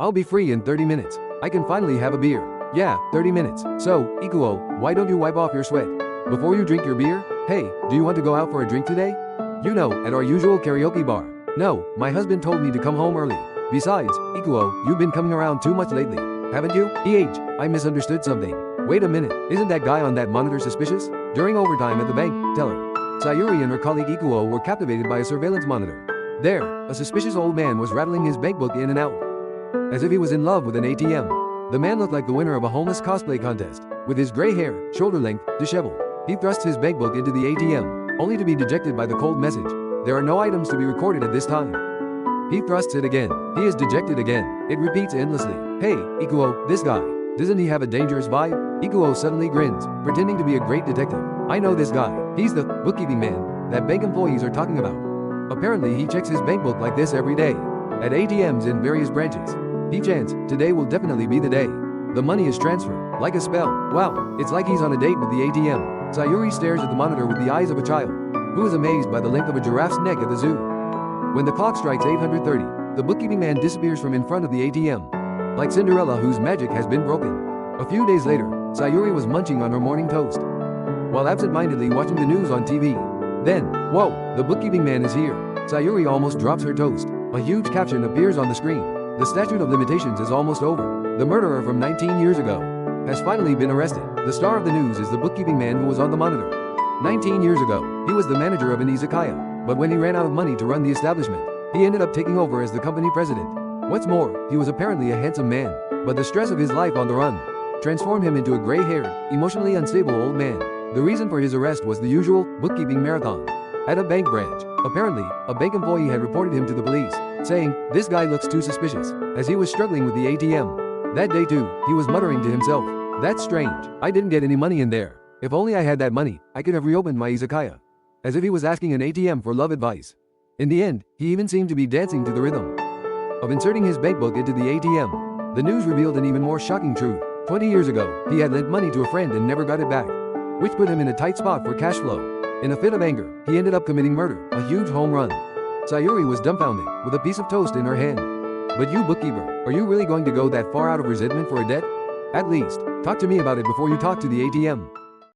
I'll be free in 30 minutes. I can finally have a beer. Yeah, 30 minutes. So, Ikuo, why don't you wipe off your sweat before you drink your beer? Hey, do you want to go out for a drink today? You know, at our usual karaoke bar. No, my husband told me to come home early. Besides, Ikuo, you've been coming around too much lately, haven't you? I misunderstood something. Wait a minute, isn't that guy on that monitor suspicious? During overtime at the bank, teller, Sayuri and her colleague Ikuo were captivated by a surveillance monitor. There, a suspicious old man was rattling his bankbook in and out, as if he was in love with an ATM. The man looked like the winner of a homeless cosplay contest. With his gray hair, shoulder length, disheveled, he thrusts his bankbook into the ATM, only to be dejected by the cold message. There are no items to be recorded at this time. He thrusts it again. He is dejected again. It repeats endlessly. Hey, Ikuo, this guy. Doesn't he have a dangerous vibe? Ikuo suddenly grins, pretending to be a great detective. I know this guy. He's the bookkeeping man that bank employees are talking about. Apparently he checks his bankbook like this every day, at ATMs in various branches. He chants, today will definitely be the day. The money is transferred, like a spell. Wow, it's like he's on a date with the ATM. Sayuri stares at the monitor with the eyes of a child, who is amazed by the length of a giraffe's neck at the zoo. When the clock strikes 830, the bookkeeping man disappears from in front of the ATM, like Cinderella whose magic has been broken. A few days later, Sayuri was munching on her morning toast, while absent-mindedly watching the news on TV. Then, whoa, the bookkeeping man is here. Sayuri almost drops her toast. A huge caption appears on the screen. The statute of limitations is almost over. The murderer from 19 years ago has finally been arrested. The star of the news is the bookkeeping man who was on the monitor. 19 years ago, he was the manager of an izakaya, but when he ran out of money to run the establishment, he ended up taking over as the company president. What's more, he was apparently a handsome man, but the stress of his life on the run transformed him into a gray-haired, emotionally unstable old man. The reason for his arrest was the usual bookkeeping marathon at a bank branch. Apparently, a bank employee had reported him to the police, saying, this guy looks too suspicious, as he was struggling with the ATM. That day too, he was muttering to himself, that's strange, I didn't get any money in there. If only I had that money, I could have reopened my izakaya. As if he was asking an ATM for love advice. In the end, he even seemed to be dancing to the rhythm of inserting his bankbook into the ATM. The news revealed an even more shocking truth. 20 years ago, he had lent money to a friend and never got it back, which put him in a tight spot for cash flow. In a fit of anger, he ended up committing murder, a huge home run. Sayuri was dumbfounded, with a piece of toast in her hand. But you, bookkeeper, are you really going to go that far out of resentment for a debt? At least, talk to me about it before you talk to the ATM.